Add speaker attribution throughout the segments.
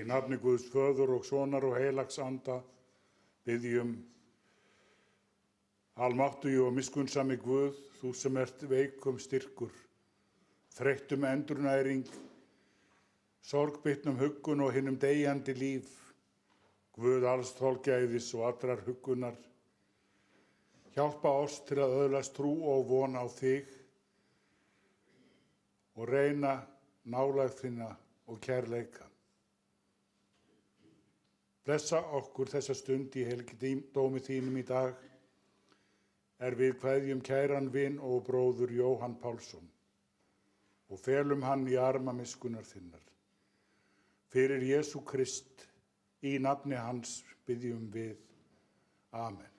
Speaker 1: nafni Guðs föður og sonar og heilags anda biðjum. Almáttugi og miskunnsami Guð, þú sem ert veikum styrkur, þreyttum endurnæring, sorgbitnum huggun og hinum deyjandi líf, Guð alls þolgæðis og allrar huggunar, hjálpa oss til að öðlast trú og von á þig og reyna nálægð þína og kærleika. Blessa okkur þessa stund í helgidómi þínum í dag, við kveðjum kæran vin og bróður Jóhann Pálsson og felum hann í arma miskunnar þinnar. Fyrir Jesú Krist, í nafni hans biðjum við. Amen.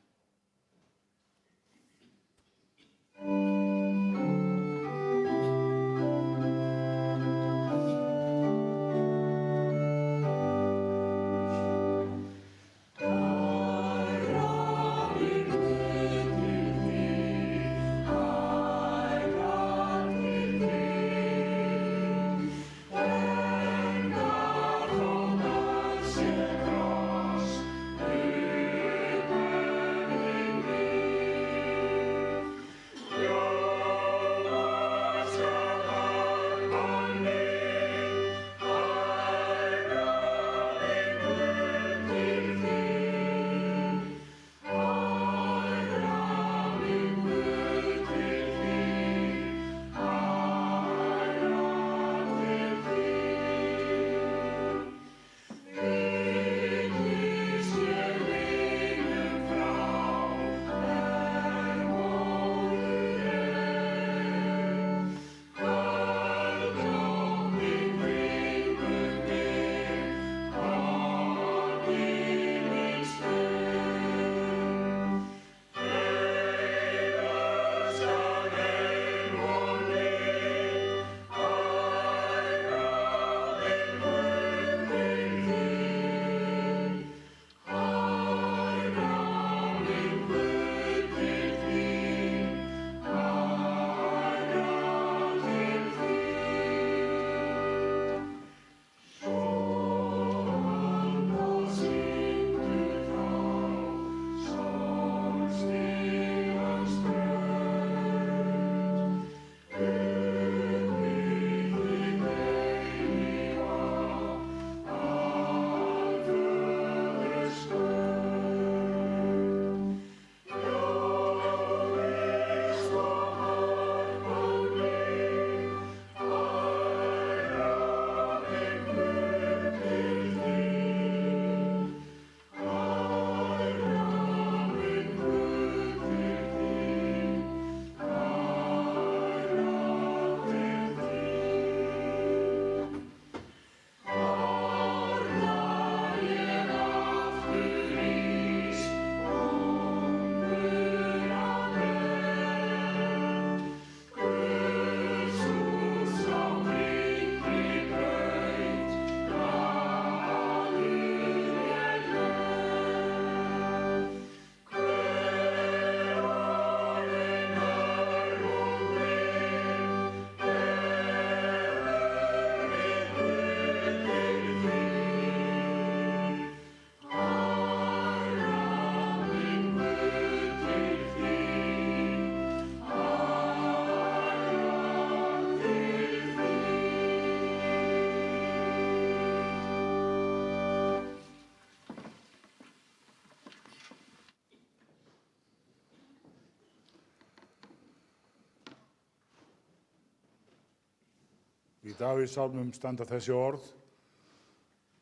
Speaker 1: Í Davíðssálmum standa þessi orð: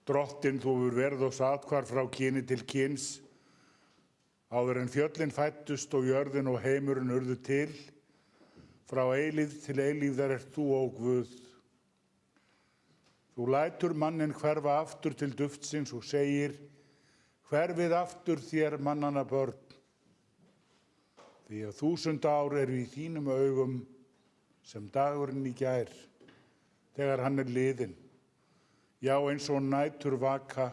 Speaker 1: Drottinn, þú hefur verið oss athvarf frá kyni til kyns, áður en fjöllin fæddust og jörðin og heimurinn urðu til, frá eilífð til eilífðar ert þú, ó Guð. Þú lætur manninn hverfa aftur til duftsins og segir: Hverfið aftur þér mannanna börn. Því að 1000 ár eru í þínum augum sem dagurinn í gær, þegar hann liðinn. Já, eins og nætur vaka,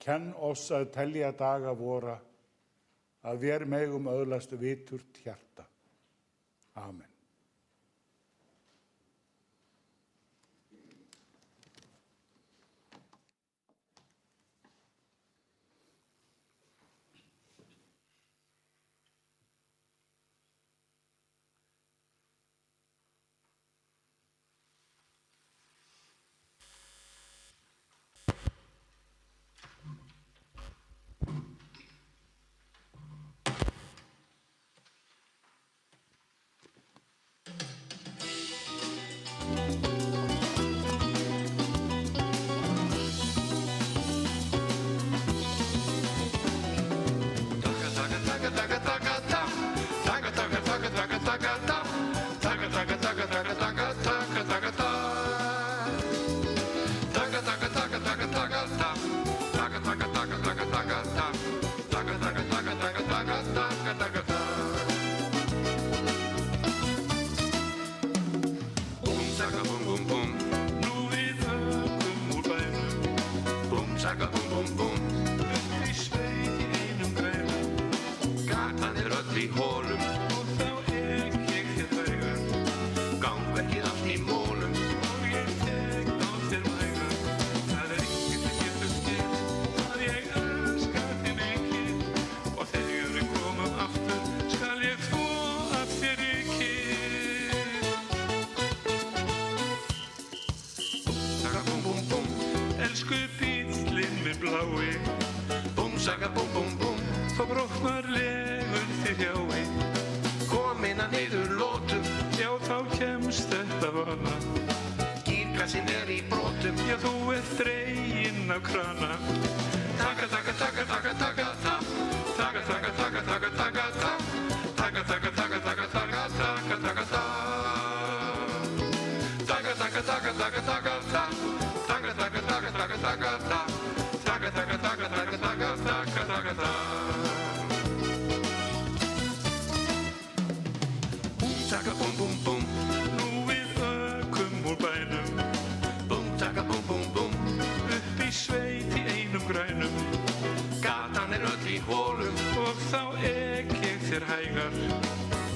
Speaker 1: kenn oss að telja daga vora, að vér megum öðlast viturt hjarta. Amen.
Speaker 2: öll í holum og þá ek ég þér hægar. Gangverkið allt í mólum og ég tek á þér vægar. Það enginn sem getur skilið að ég elska þig mikið og þegar við komum aftur skal ég þvo af þér rykið. Búm, saga, búm, búm, búm, elsku bíllinn minn blái. Búm, saga, búm, búm, búm, þá brotnar legur þér hjái. Komin að niður lótum, já þá kemst þetta vana. Gírkassinn í brotum, já þú dreginn af krana. Taka, taka, taka, taka, taka, ta. Taka, taka, taka, taka, taka, ta. Taka, taka, taka, taka, taka, taka, taka, ta. Taka, taka, taka, taka, taka, ta. Taka, taka, taka, taka, taka, ta. Taka, taka, taka, taka, taka, taka, taka, ta. Taka, búm, búm, búm, nú við ökum úr bænum. Búm, taka, búm, búm, búm, upp í sveit í einum grænum. Gatan öll í holum og þá ek ég þér hægar.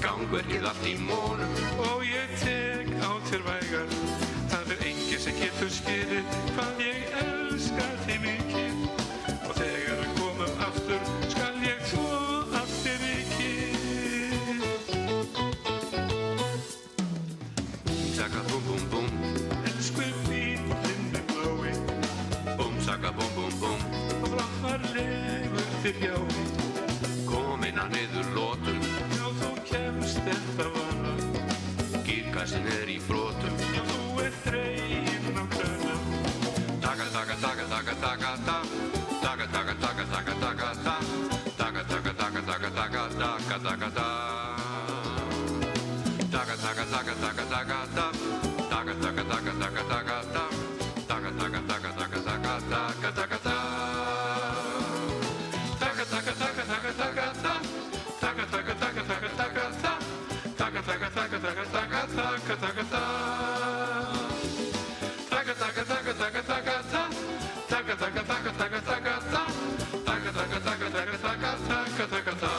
Speaker 2: Gangverkið allt í mólum og ég tek á þér vægar. Það enginn sem getur skilið hvað ég elska þig mikið og þegar við komum aftur skal ég þvo af þér rykið. Saga, búm, búm, búm, elsku bíllinn minn blái. Búm, saga, búm, búm, búm, og brotnar legur þér hjái. Komin að niður lótum, já þú kemst þetta vana. Gírkassinn í brotum, já þú dreginn af krana. Taka, taka, taka, taka, taka, ta. Taka, taka, taka, taka, taka, ta. Taka, taka, taka, taka, taka, taka, taka, ta. Taka, taka, taka, taka, taka, ta. Taka, taka, taka, taka, taka, ta. Taka, taka, taka, taka, taka, taka, taka, ta. Taka, taka, taka, taka, taka, ta. Taka, taka, taka, taka, taka, ta. Taka, taka, taka, taka, taka, taka, taka, ta. Taka, taka, taka, taka, taka, ta. Taka, taka, taka, taka, taka, ta. Taka, taka, taka, taka, taka, taka, taka, ta.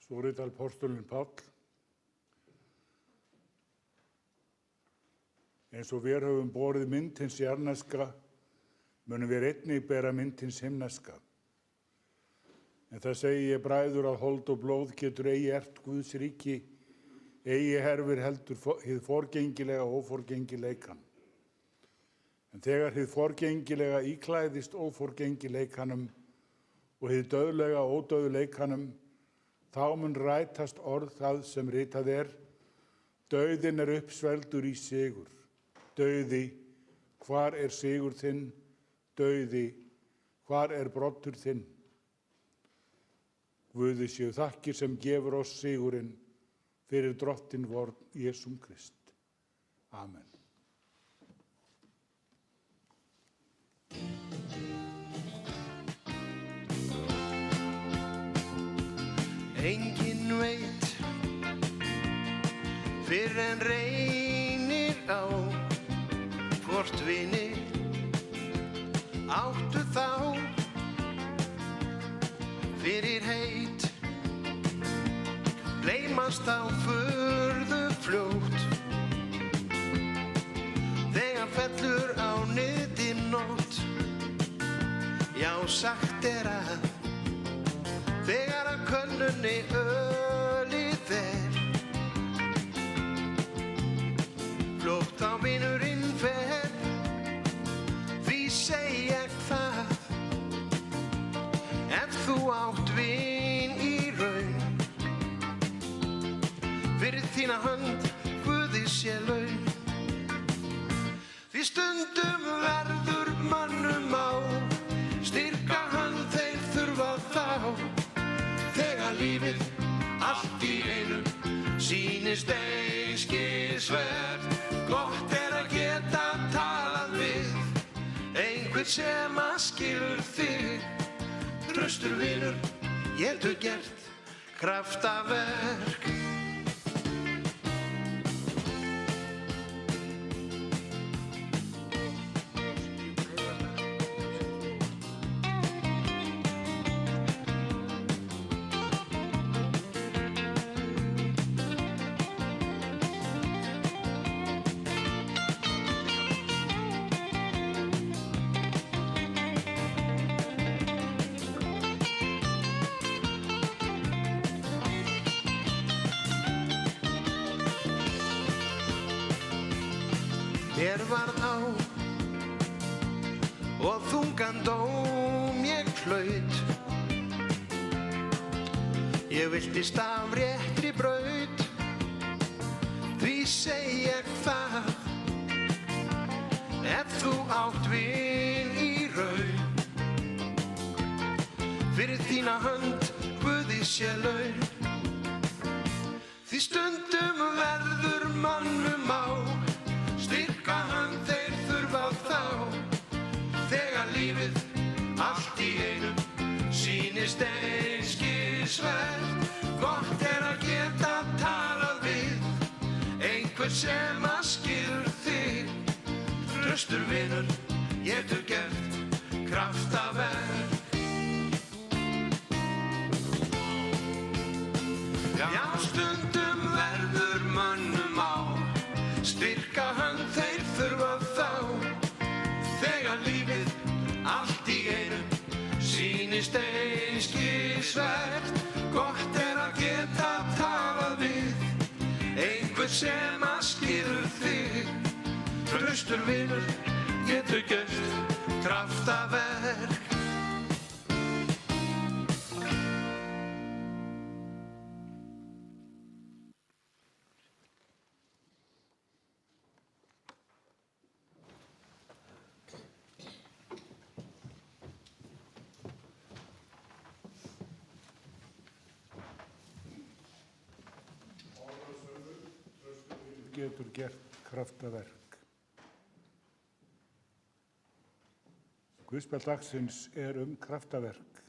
Speaker 1: Svo ritar apóstolinn Páll: Eins og við höfum borið mynd hins jarðneska, munum við einnig bera mynd hins himneska. En það segi ég, bræður, að hold og blóð getur eigi ert Guðs ríki, eigi herfir heldur hið forgengilega og óforgengileikan. En þegar hið forgengilega íklæðist óforgengileikanum og hið dauðlega ódauðleikanum, þá mun rætast orð það sem ritað er: dauðinn uppsvelgdur í sigur. Dauði, hvar sigur þinn? Dauði, hvar broddur þinn? Guði séu þakkir sem gefur oss sigurinn fyrir drottinn vor Jesúm Krist. Amen.
Speaker 3: Enginn veit fyrr en reynir á hvort vini áttu þá fyrir heit, gleymast þá furðu fljótt þegar fellur á niðin nótt. Já, sagt að þegar að könnunni ölið fljótt á vinurinn fer, því segi ég það, ef þú átt vin í raun, fyrir þína hönd Guði sé laun. Því stundum verður mönnum á, styrka hann þeir þurfa þá, þegar lífið allt í einu sýnist einskisvert. Gott að geta talað við einhvern sem skilur þig. traustur vinur, getur gert kraftaverk. Mér varð á og þungan dóm ég hlaut. Ég viltist af réttri braut, því segi ég það. Ef þú átt vin í raun, fyrir þína hönd Guði sé laun. Því stundum verður mannum á, styrka hann þeir þurfa þá. Þegar lífið allt í einum sýnist einskisvert, gott að geta talað við einhver sem skilur þig. Traustur vinur, getur gert kraftaverk. Já, stundum verður mönnum á, styrka hann þeir þurfa þá. Þegar lífið allt í einum sýnist einskisvert, gott að geta talað við einhver sem skilur þig. Traustur vinur, getur gert kraftaverk.
Speaker 1: Getur gert kraftaverk. Guðspjall dagsins kraftaverk.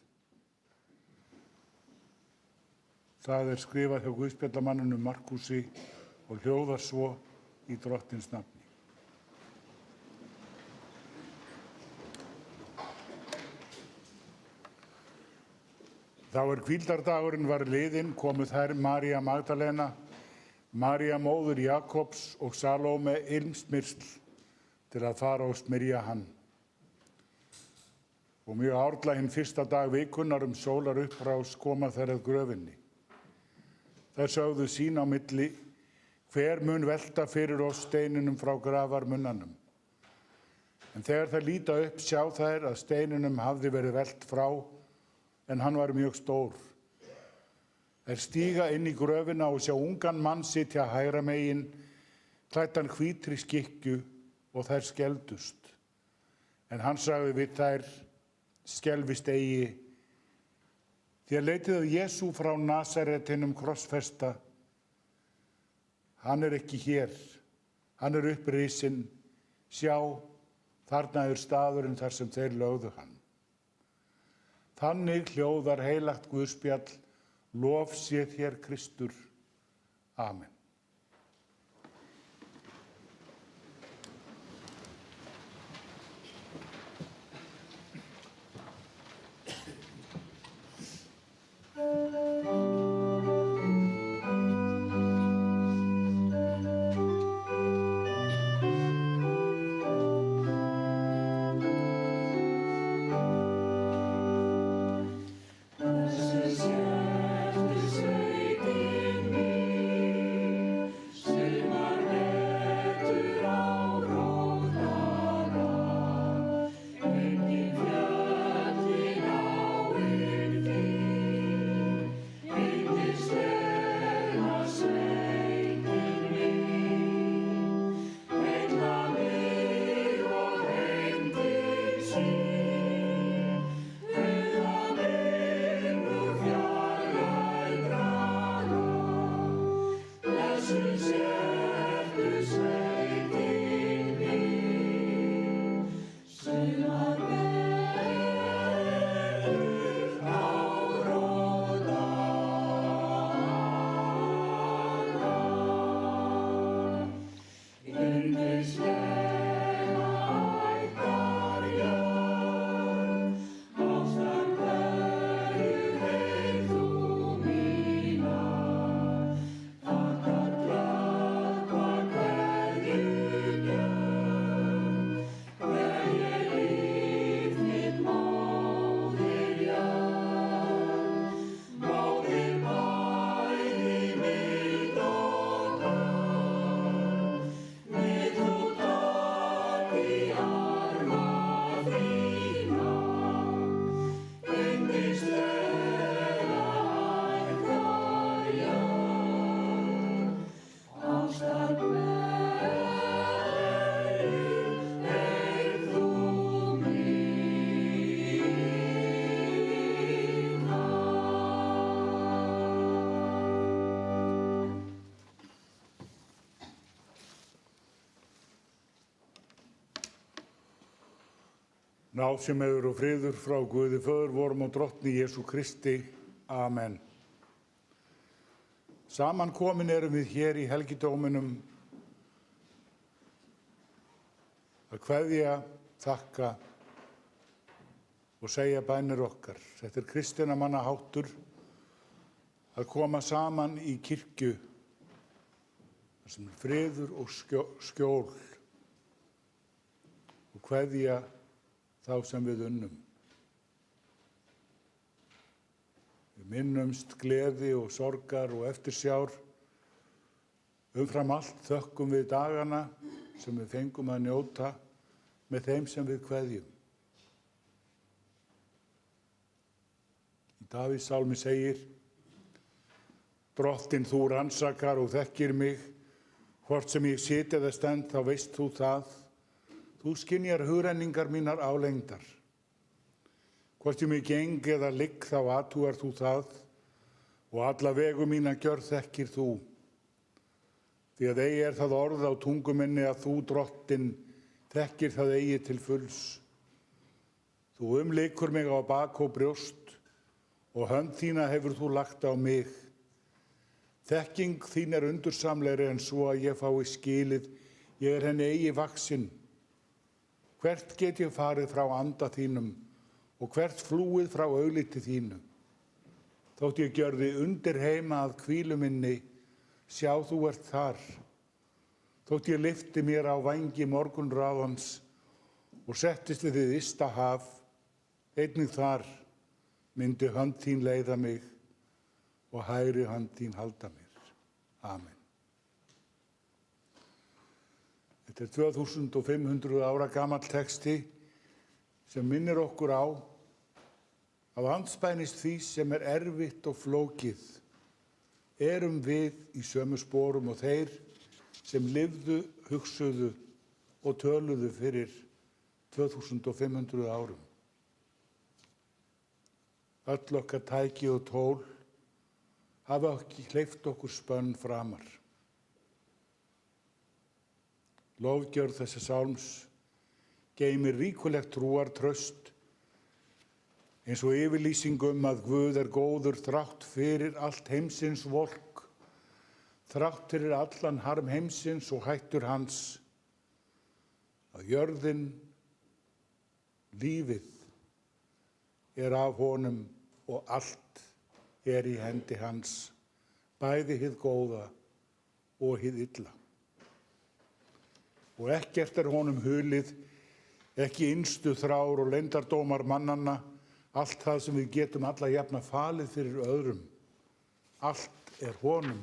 Speaker 1: Það skrifað hjá Guðspjallamanninum Markúsi og hljóðar svo í Drottins nafni. Þá hvíldardagurinn var liðinn, komu þær María Magdalena, María móðir Jakobs og Salóme ilmsmyrsl til að fara og smyrja hann. Og mjög árla hinn fyrsta dag vikunnar sólarupprás koma þær að gröfinni. Þær sögðu sín á milli, hver mun velta fyrir oss steininum frá grafarmunnanum. En þegar þær líta upp sjá þær að steininum hafði verið velt frá, en hann var mjög stór. Þær stíga inn í gröfina og sjá ungan mann sitja hægra megin, klæddan hvítri skikkju, og þær skelfdust. En hann sagði við þær, skelfist eigi. Þér leitið að Jesú frá Nasaretinum krossfesta. Hann ekki hér, hann upprisinn. Sjá, þarna staðurinn þar sem þeir lögðu hann. Þannig hljóðar heilagt Guðspjall, lof sé þér Kristur. Amen. Náð sem hefur og friður frá Guði Föður vorum og drottni Jesú Kristi. Amen. Saman komin erum við hér í helgidóminum að kveðja, þakka og segja bænir okkar. Þetta er kristinna manna háttur að koma saman í kirkju þar sem er friður og skjól og kveðja þá sem við unnum. Við minnumst gleði og sorgar og eftirsjár. Umfram allt þökkum við dagana sem við fengum að njóta með þeim sem við kveðjum. Í Davíðssálmi segir: Drottinn, þú rannsakar og þekkir mig, hvort sem ég sit eða stend, þá veist þú það. Þú skynjar hugrenningar mínar álengdar. Hvort ég mig geng eða ligg, þá athugar þú það, og alla vegu mína gjörð þekkir þú. Því að eigi er það orð á tungu minni að þú, Drottinn, þekkir það eigi til fulls. Þú umlykur mig á bak og brjóst, og hönd þína hefur þú lagt á mig. Þekking þín er undursamlegri en svo að ég fái skilið, ég er henni eigi vaxinn. Hvert get ég farið frá anda þínum og hvert flúið frá augliti þínu? Þótt ég gjörði undir heima að hvílu minni, sjá þú ert þar. Þótt ég lyfti mér á vængi morgunráðans og settist við hið ysta haf, einnig þar myndi hönd þín leiða mig og hægri hönd þín halda mér. Amen. Þetta er 2500 ára gamall texti sem minnir okkur á að andspænis því sem er erfitt og flókið erum við í sömu sporum og þeir sem lifðu, hugsuðu og töluðu fyrir 2500 árum. Öll okkar tæki og tól hafa ekki hleypt okkur spönn framar. Lofgjörð þessa sálms geymir ríkulegt trúartraust eins og yfirlýsing að Guð er góður þrátt fyrir allt heimsins volk, þrátt fyrir allan harm heimsins og hættur hans, að jörðin, lífið, er af honum og allt er í hendi hans, bæði hið góða og hið illa. Og ekkert er honum hulið, ekki innstu þrár og leyndardómar mannanna, allt það sem við getum alla jafna falið fyrir öðrum. Allt er honum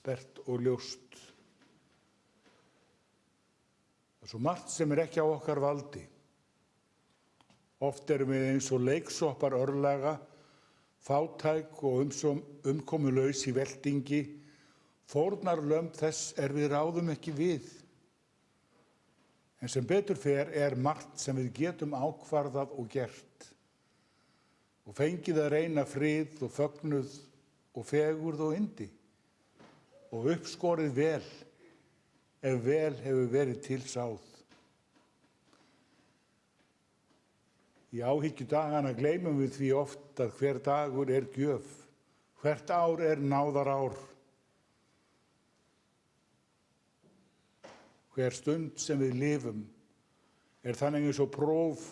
Speaker 1: bert og ljóst. Það er svo margt sem er ekki á okkar valdi. Oft erum við eins og leiksoppar örlaga, fátæk og umkomulaus í veltingi, fórnarlömb þess er við ráðum ekki við. En sem betur fer er margt sem við getum ákvarðað og gert og fengið að reyna frið og fögnuð og fegurð og yndi og uppskorið vel ef vel hefur verið til sáð. Í áhyggjudagana gleymum við því oft að hver dagur er gjöf, hvert ár er náðarár. Hver stund sem við lifum er þannig eins og próf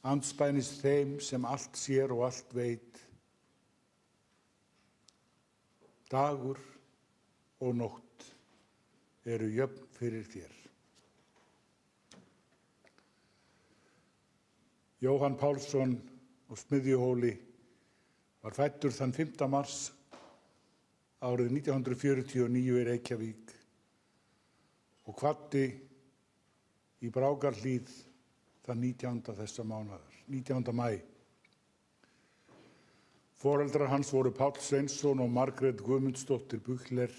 Speaker 1: andspænis þeim sem allt sér og allt veit. Dagur og nótt eru jöfn fyrir þér. Jóhann Pálsson á Smiðjuhóli var fæddur þann 5. mars árið 1949 í Reykjavík og kvaddi í Brákarhlíð þann 19. þessa mánaðar, 19. maí. Foreldrar hans voru Páll Sveinsson og Margrét Guðmundsdóttir Buchler.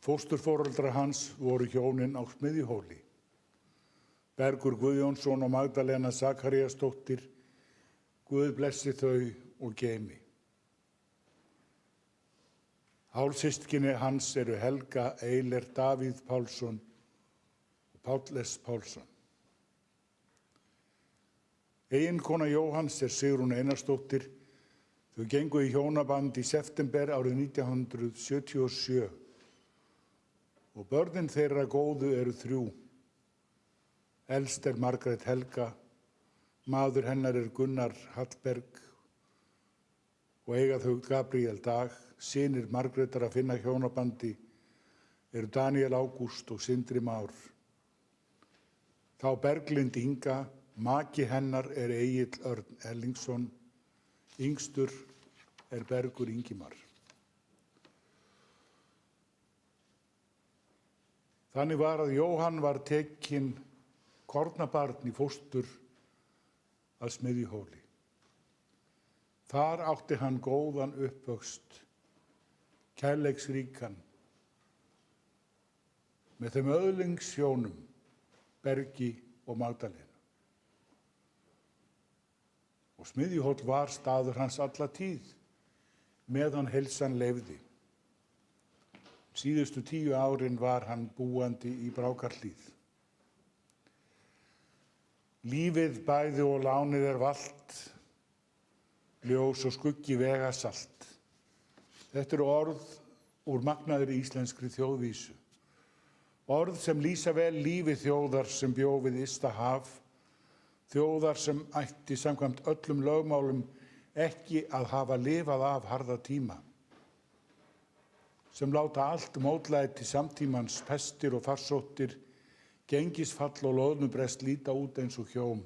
Speaker 1: Fósturforeldrar hans voru hjónin á Smiðjuhóli, Bergur Guðjónsson og Magdalena Zakaríasdóttir. Guð blessi þau og geymi. Hálfsystkini hans eru Helga Eiler Davíð Pálsson og Páll S. Pálsson. Eiginkona Jóhanns er Sigrún Einarsdóttir. Þau gengu í hjónaband í september árið 1977 og börnin þeirra góðu eru 3. Elst er Margrét Helga, maður hennar er Gunnar Hallberg og eiga þau Gabriel Dag. Synir Margrétar að finna hjónabandi eru Daniel Ágúst og Sindri Már. Þá Berglind Inga, maki hennar er Egill Örn Erlingsson, yngstur er Bergur Ingimar. Þannig var að Jóhann var tekinn kornabarn í fóstur að Smiðjuhóli. Þar átti hann góðan uppvöxt, kærleiksríkan, með þeim öðlingshjónum, Bergi og Magdalenu. Og Smiðjuhóll var staður hans alla tíð, meðan heilsan leyfði. Síðustu 10 árin var hann búandi í Brákarhlíð. Lífið bæði og lánið er valt, ljós og skuggi vega salt. Þetta eru orð úr magnaðri íslenskri þjóðvísu. Orð sem lýsa vel lífi þjóðar sem bjó við ysta haf, þjóðar sem ætti samkvæmt öllum lögmálum ekki að hafa lifað af harða tíma, sem láta allt mótlæti samtímans, pestir og farsóttir, gengisfall og loðnubrest líta út eins og hjóm.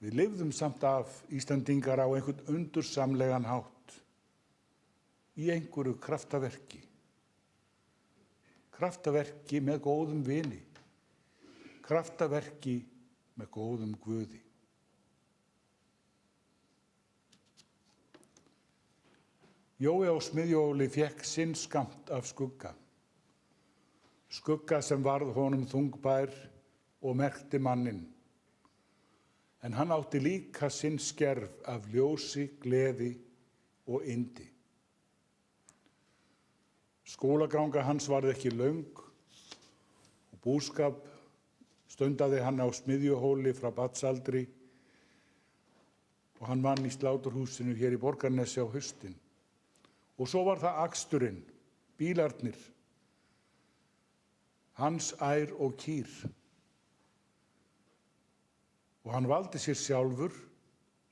Speaker 1: Við lifðum samt af, Íslendingar, á einhvern undursamlegan hátt, í einhverju kraftaverki. Kraftaverki með góðum vini, kraftaverki með góðum Guði. Jói á Smiðjuhóli fékk sinn skammt af skugga. Skugga sem varð honum þungbær og merkti manninn. En hann átti líka sinn skerf af ljósi, gleði og yndi. Skólaganga hans varð ekki löng og búskap stundaði hann á Smiðjuhóli frá barnsaldri og hann vann í sláturhúsinu hér í Borgarnesi á haustin. Og svo var það aksturinn, bílarnir, hans ær og kýr. Og hann valdi sér sjálfur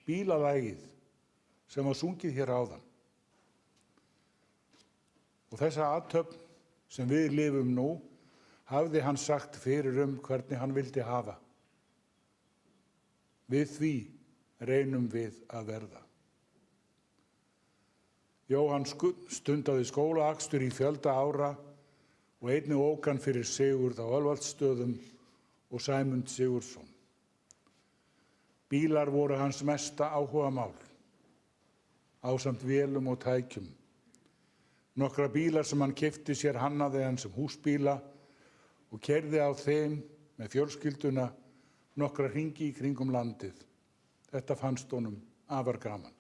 Speaker 1: bílalægið sem var sungið hér áðan. Og þessa athöfn sem við lifum nú hafði hann sagt fyrir hvernig hann vildi hafa. Við því reynum við að verða. Jóhann stundaði skólaakstur í fjölda ára og einnig ók hann fyrir Sigurð á Ölvaldsstöðum og Sæmund Sigurðsson. Bílar voru hans mesta áhugamál, ásamt vélum og tækjum. Nokkra bílar sem hann keypti sér hannaði hann sem húsbíla og keyrði á þeim með fjölskylduna nokkra hringi í kringum landið. Þetta fannst honum afar gaman.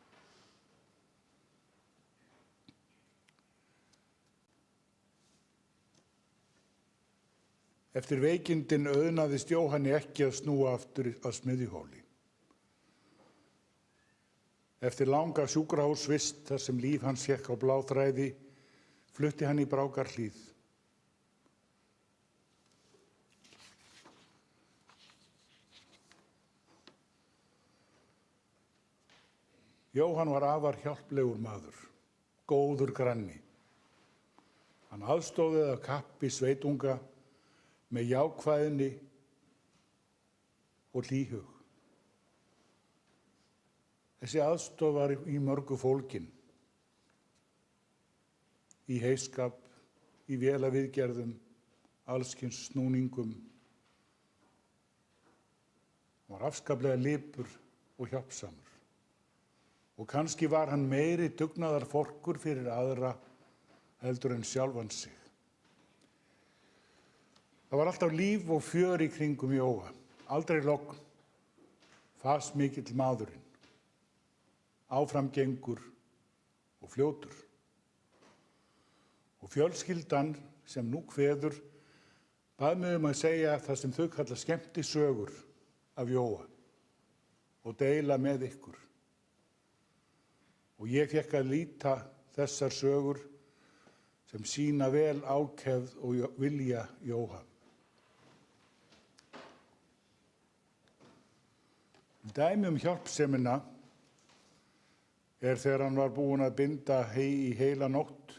Speaker 1: Eftir veikindin auðnaðist Jóhanni ekki að snúa aftur að Smiðjuhóli. Eftir langa sjúkrahúsvist þar sem líf hans hékk á bláþræði, flutti hann í Brákarhlíð. Jóhann var afar hjálplegur maður, góður granni. Hann aðstóðið af kappi sveitunga með jákvæðni og hlýhug. Þessi aðstoð var í mörgu fólkin, í heyskap, í vélaviðgerðum, allskyns snúningum. Hann var afskaplega lipur og hjálpsamur. Og kannski var hann meiri dugnaðarforkur fyrir aðra heldur en sjálfan sig. Það var alltaf líf og fjör í kringum Jóa, aldrei logn, fasmikill maðurinn, áframgengur og fljótur. Og fjölskyldan sem nú kveður bað mig að segja það sem þau kalla skemmtisögur af Jóa. og deila með ykkur. Og ég fékk að líta þessar sögur sem sýna vel ákefð og vilja Jóhann. Dæmi hjálpsemina þegar hann var búinn að binda í heila nótt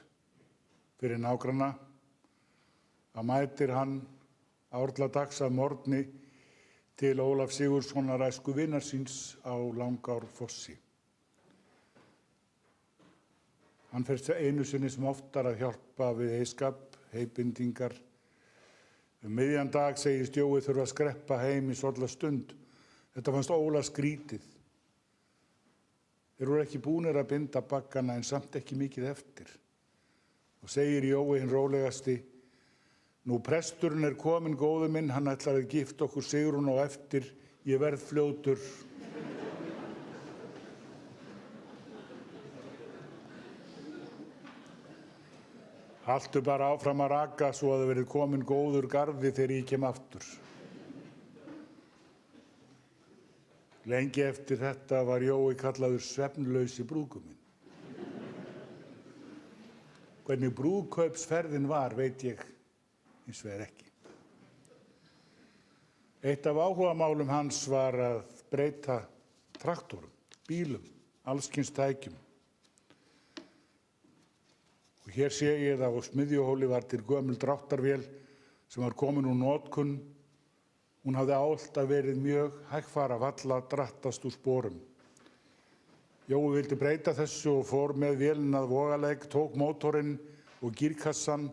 Speaker 1: fyrir nágranna. Þá mætir hann árladags að morgni til Ólafs Sigurðssonar æskuvinar síns á Langárfossi. Hann fer einu sinni sem oftar að hjálpa við heyskap, heybindingar. Miðjan dag segist Jói þurfa að skreppa heim í svolitla stund. Þetta fannst Óla skrítið. Þeir voru ekki búnir að binda baggana en samt ekki mikið eftir. Og segir Jói hinn rólegasti: Nú presturinn kominn góði minn, hann ætlar að gifta okkur Sigrún á eftir, ég verð fljótur. Haltu bara áfram að raka svo að það verið kominn góður garði þegar ég kem aftur. Lengi eftir þetta var Jói kallaður svefnlausi brúðguminn. Hvernig brúðkaupsferðin var veit ég hins vegar ekki. Eitt af áhugamálum hans var að breyta traktorum, bílum, alls kyns tækjum. Og hér sé ég það á Smiðjuhóli var til gömul dráttarvél sem var komin úr notkun. Hún hafði alltaf verið mjög hægfara, valla drattast úr sporum. Jói vildi breyta þessu og fór með vélina að Vogalegg, tók mótorinn og gírkassan,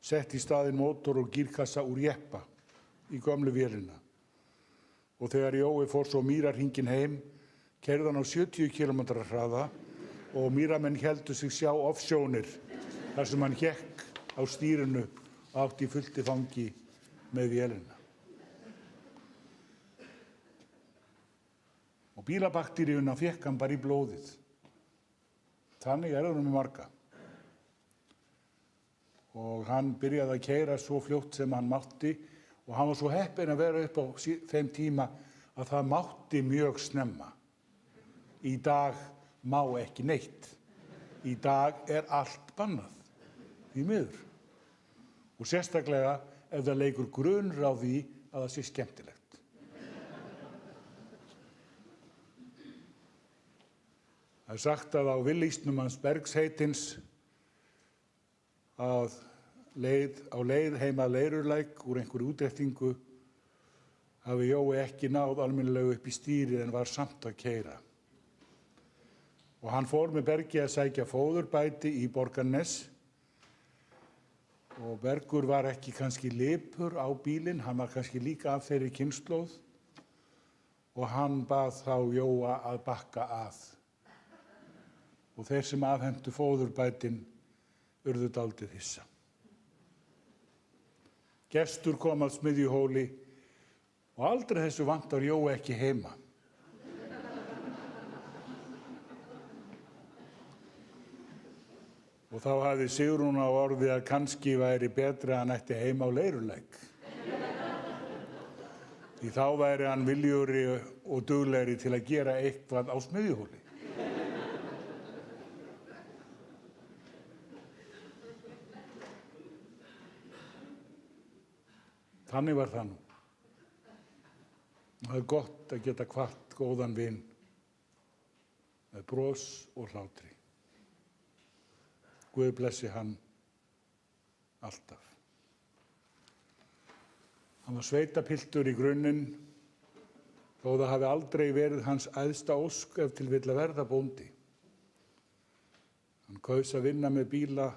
Speaker 1: sett í staðinn mótor og gírkassa úr jeppa í gömlu vélina. Og þegar Jói fór svo Mýrarhringinn heim, keyrði hann á 70 km hraða og Mýramenn héldu sig sjá ofsjónir þar sem hann hékk á stýrinu og átti í fullti fangi með vélina. Og bílabakteríuna fékk hann bara í blóðið. Þannig það með marga. Og hann byrjaði að keyra svo fljótt sem hann mátti og hann var svo heppinn að vera upp á þeim tíma að það mátti mjög snemma. Í dag má ekki neitt. Í dag allt bannað, því miður. Og sérstaklega ef það leikur grunur á því að það sé skemmtilegt. Það sagt að á villísnum hans Bergs heitins á leið heim að Leirurlæk úr einhverju útrettingu hafi Jói ekki náð almennilega upp í stýrið en var samt að keyra. Og hann fór með Bergi að sækja fóðurbæti í Borgarnes og Bergur var ekki kannski lipur á bílinn, hann var kannski líka af þeirri kynslóð og hann bað þá Jóa að bakka að. Og þeir sem afhentu fóðurbætin urðu dálítið hissa. Gestur kom að Smiðjuhóli og aldrei þessu vantar Jói ekki heima. Og þá hafði Sigrún á orði að kannski væri betra að hann ætti heima á Leirurlæk. Því þá væri hann viljugri og duglegri til að gera eitthvað á Smiðjuhóli. Þannig var það nú. Það gott að geta kvatt góðan vin með bros og hlátri. Guð blessi hann alltaf. Hann var sveitapiltur í grunninn, þó það hafi aldrei verið hans æðsta ósk ef til vill að verða bóndi. Hann kaus að vinna með bíla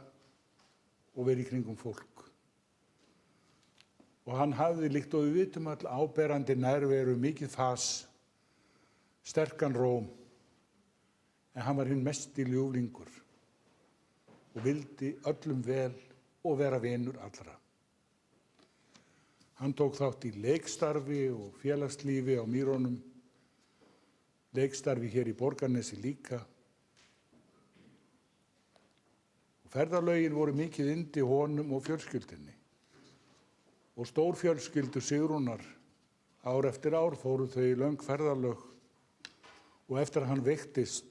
Speaker 1: og vera í kringum fólk. Og hann hafði líkt og við vitum öll áberandi nærveru, mikið fas, sterkan róm, en hann var hinn mesti ljúflingur og vildi öllum vel og vera vinur allra. Hann tók þátt í leikstarfi og félagslífi á Mýrunum, leikstarfi hér í Borgarnesi líka. Og ferðalögin voru mikið yndi honum og fjölskyldunni. Og stórfjölskyldu Sigrúnar, ár eftir ár fóru þau í löng ferðalög og eftir að hann veiktist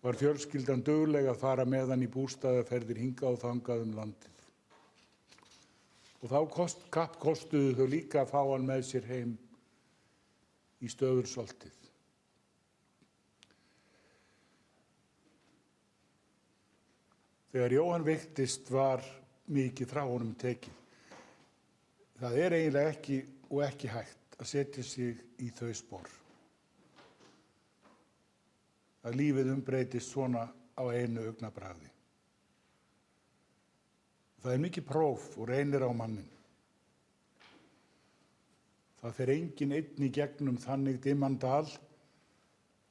Speaker 1: var fjölskyldan dugleg að fara með hann í bústaðaferðir hingað og þangað landið. Og þá kappkostuðu þau líka að fá hann með sér heim í stöðursoltið. Þegar Jóhann veiktist var mikið frá honum tekið. Það eiginlega ekki hægt að setja sig í þau spor. Að lífið umbreytist svona á einu augnabragði. Það mikið próf og reynir á mannin. Það fer enginn einn í gegnum þannig dimman dal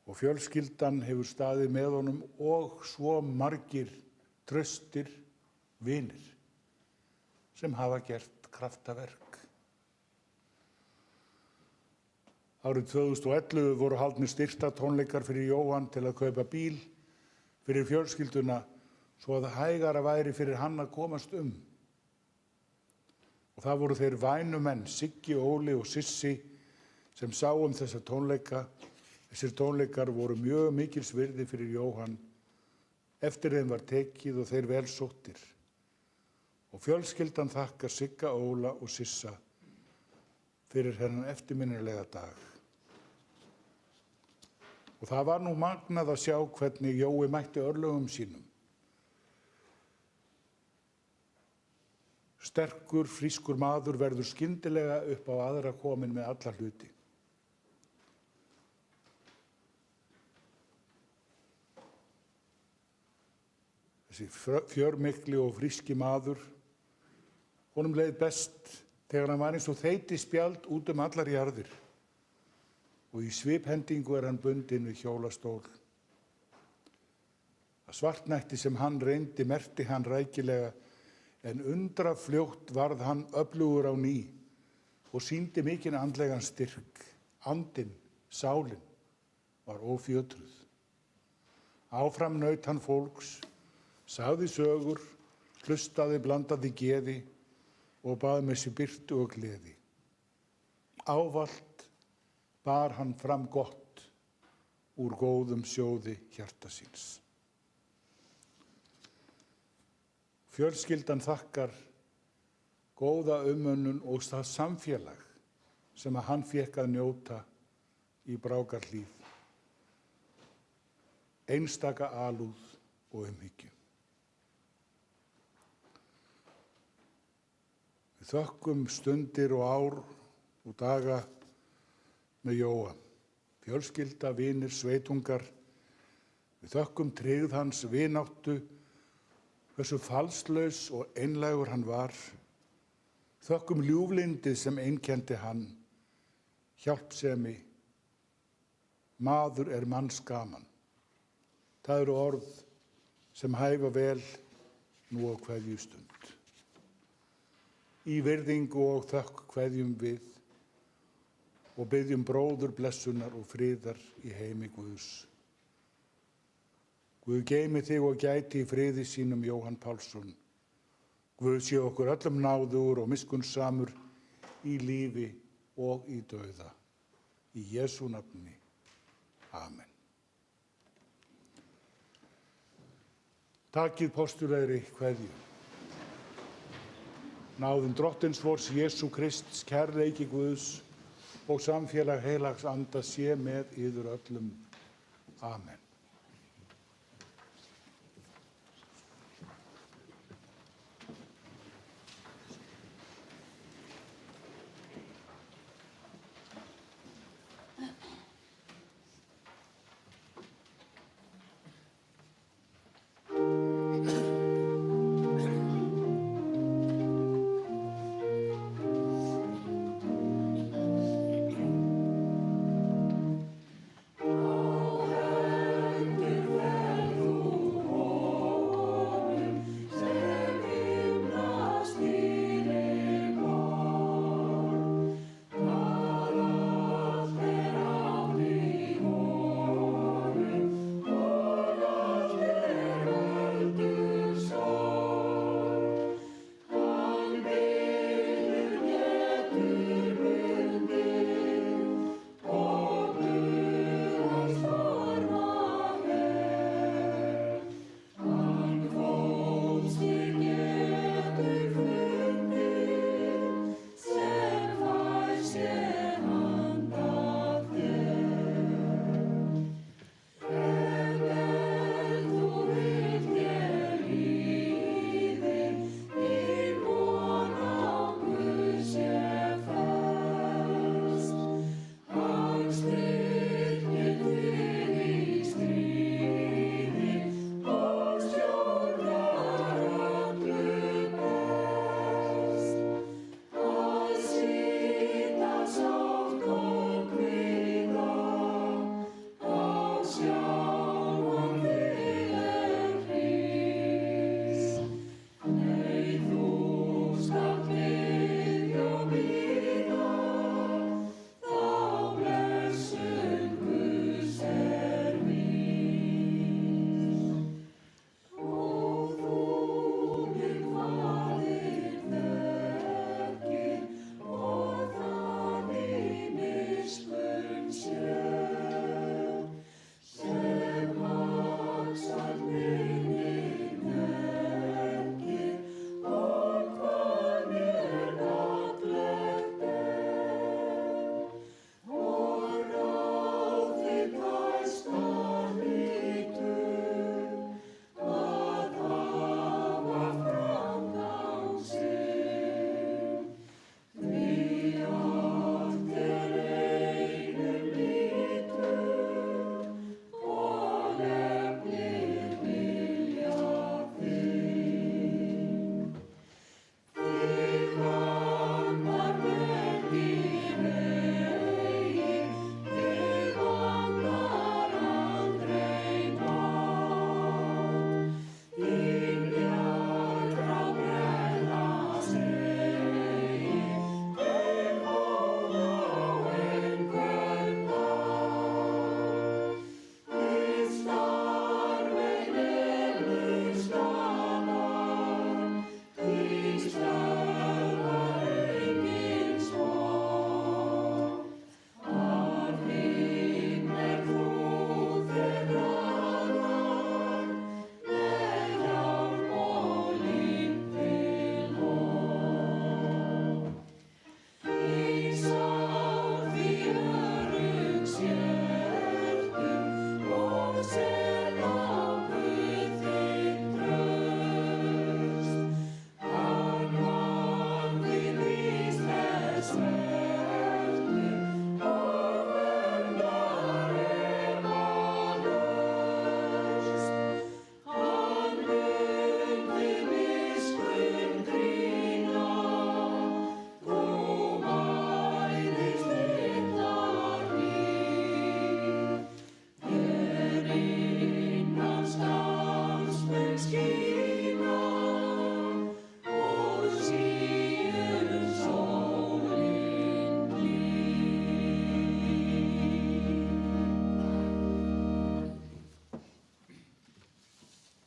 Speaker 1: og fjölskyldan hefur staðið með honum og svo margir traustir vinir sem hafa gert kraftaverk. Árið 2011 voru haldnir styrktartónleikar fyrir Jóhann til að kaupa bíl fyrir fjölskylduna svo að hægara væri fyrir hann að komast um. Og það voru þeir vænumenn, Siggi, Óli og Sissi sem sá þessa tónleika. Þessir tónleikar voru mjög mikils virði fyrir Jóhann. Eftir þeim var tekið og þeir vel sóttir. Og fjölskyldan þakkar Sigga, Óla og Sissa fyrir þennan eftirminnilega dag. Og það var nú magnað að sjá hvernig Jói mætti örlögum sínum. Sterkur, frískur maður verður skyndilega upp á aðra komin með alla hluti. Þessi fjörmikli og fríski maður, honum leið best þegar hann var eins og þeytispjald út allar jarðir og í sviphendingu hann bundinn við hjólastól. Það svartnætti sem hann reyndi merkti hann rækilega en undrafljótt varð hann öflugur á ný og sýndi mikinn andlegan styrk. Andinn, sálin, var ófjötruð. Áfram naut hann fólks, sagði sögur, hlustaði blandaði geði og bað með sér birtu og gleði. Ávallt bar hann fram gott úr góðum sjóði hjarta síns. Fjölskyldan þakkar góða umönnun og það samfélag sem að hann fékk að njóta í Brákarhlíð. Einstaka alúð og umhyggju. Við þökkum stundir og ár og daga með Jóa. Fjölskylda, vinir, sveitungar. Við þökkum tryggð hans vináttu, hversu falslaus og einlægur hann var. Þökkum ljúflyndið sem einkenndi hann, hjálpsemi. Maður manns gaman. Það eru orð sem hæfa vel nú á kveðjustund. Í virðingu og þökk kveðjum við og byggjum bróður blessunar og friðar í heimi Guðs. Guð geymi þig og gæti í friði sínum Jóhann Pálsson. Guð sé okkur öllum náður og miskunnsamur í lífi og í dauða. Í Jesú nafni. Amen. Takið postulegri kveðju. Náðum Drottins vors Jesú Krists, kærleiki Guðs og samfélag heilags anda sé með yður öllum. Amen.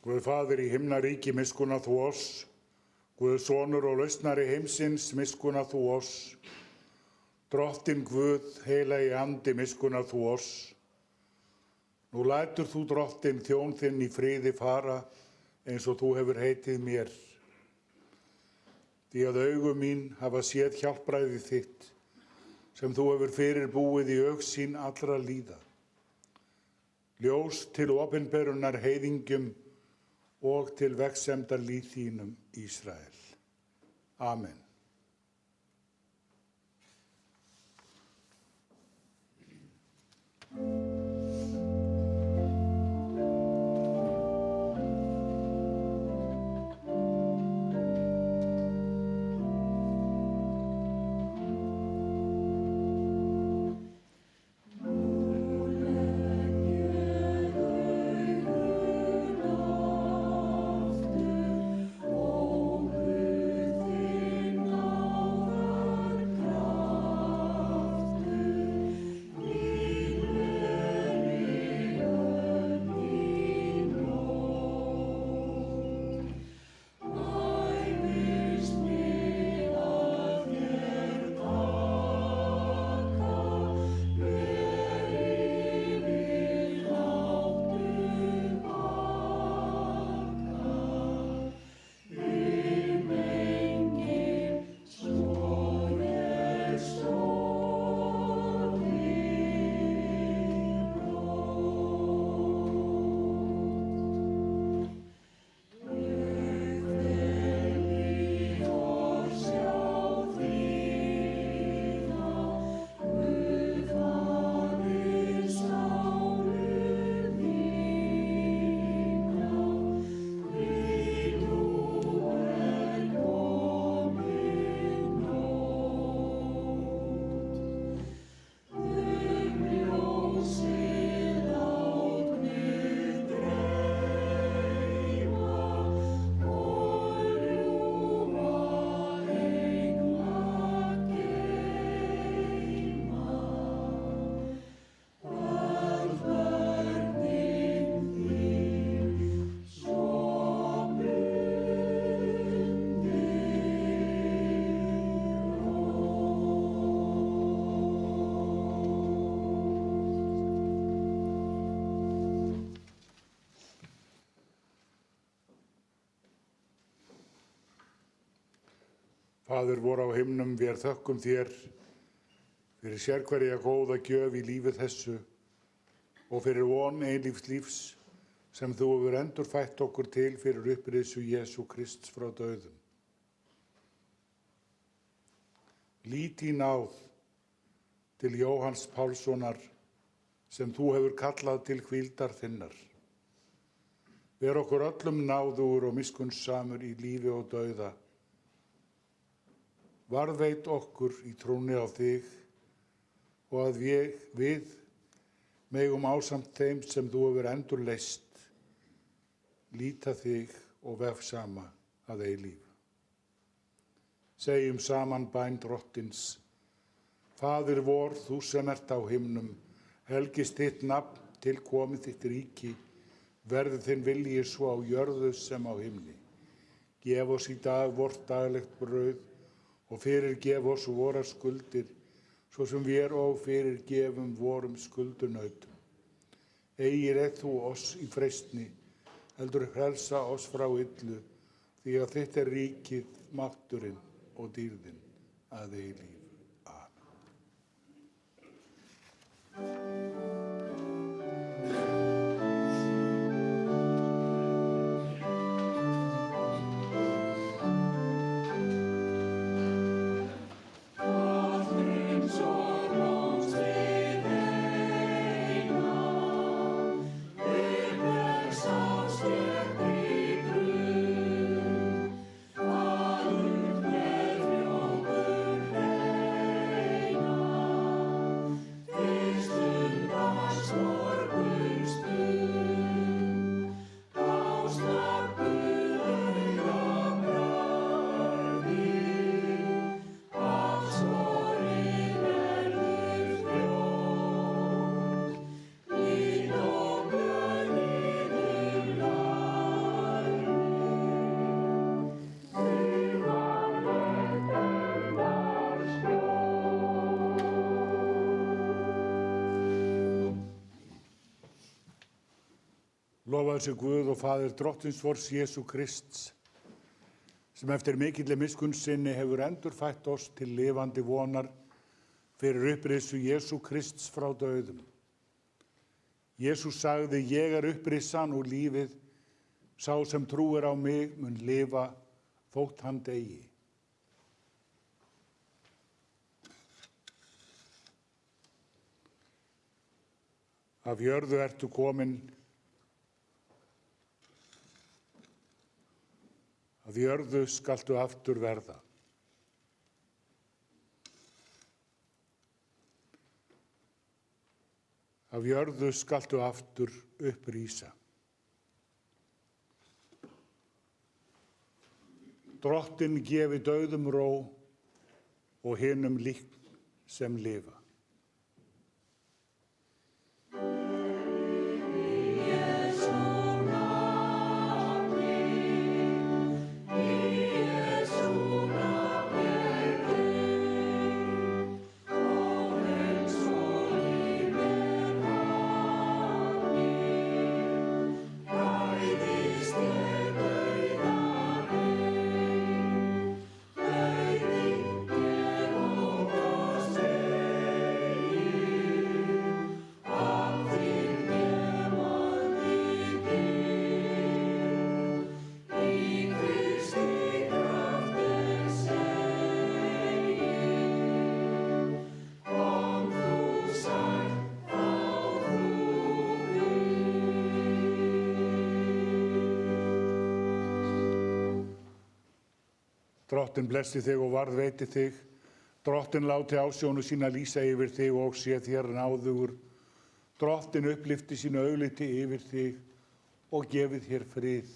Speaker 1: Guð Faðir í himnaríki, miskunna þú oss. Guð Sonur og lausnari heimsins, miskunna þú oss. Drottinn Guð, heilagi andi, miskunna þú oss. Nú lætur þú drottinn þjón þinn í friði fara, eins og þú hefur heitið mér. Því að augu mín hafa séð hjálpræði þitt, sem þú hefur fyrirbúið í augsýn allra líða. Ljós til opinberunar heiðingjum og til vegsemdar líð þínum Ísrael. Amen. Faðir vor á himnum, vér þökkum þér fyrir sérhverja góða gjöf í lífi þessu og fyrir von eilífs lífs sem þú hefur endurfætt okkur til fyrir upprisu Jesú Krists frá dauðum. Lít í náð til Jóhanns Pálssonar sem þú hefur kallað til hvíldar þinnar. Ver okkur öllum náðugur og miskunnsamur í lífi og dauða. Varðveit okkur í trúni á þig og að við megum ásamt þeim sem þú hefur endurleyst, líta þig og vefsama að eilífu. Segjum saman bæn drottins, Faðir vor, þú sem ert á himnum, helgist þitt nafn, til komið þitt ríki, verði þinn vilji svo á jörðu sem á himni. Gef oss í dag vort daglegt brauð og fyrirgef oss vorar skuldir, svo sem vér og fyrirgefum vorum skuldunautum. Eigi reitt þú oss í freistni, heldur frelsa oss frá illu, því að þitt er ríkið, mátturinn og dýrðin að eilífu.
Speaker 4: Amen.
Speaker 1: Lofaðu sé Guð og Faðir drottins vors Jesú Krists, sem eftir mikilli miskunn sinni hefur endurfætt oss til lifandi vonar fyrir upprisu Jesú Krists frá dauðum. Jesús sagði, ég er upprissan og lífið, sá sem trúir á mig mun lifa þótt hann deyi. Af jörðu ertu komin, af jörðu skaltu aftur verða. Af jörðu skaltu aftur upprísa. Drottinn gefi dauðum ró og hinum líkn sem lifa. Drottinn blessi þig og varðveiti þig. Drottinn láti ásjónu sína lýsa yfir þig og sé þér náðugur. Drottinn upplifti sínu augliti yfir þig og gefi þér frið.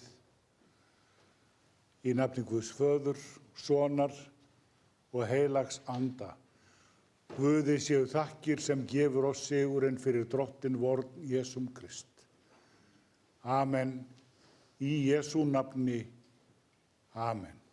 Speaker 1: Í nafni Guðs Föður, Sonar og heilags Anda. Guði séu þakkir sem gefur oss sigurinn fyrir Drottinn vorn Jesúm Krist. Amen. Í Jesú nafni. Amen.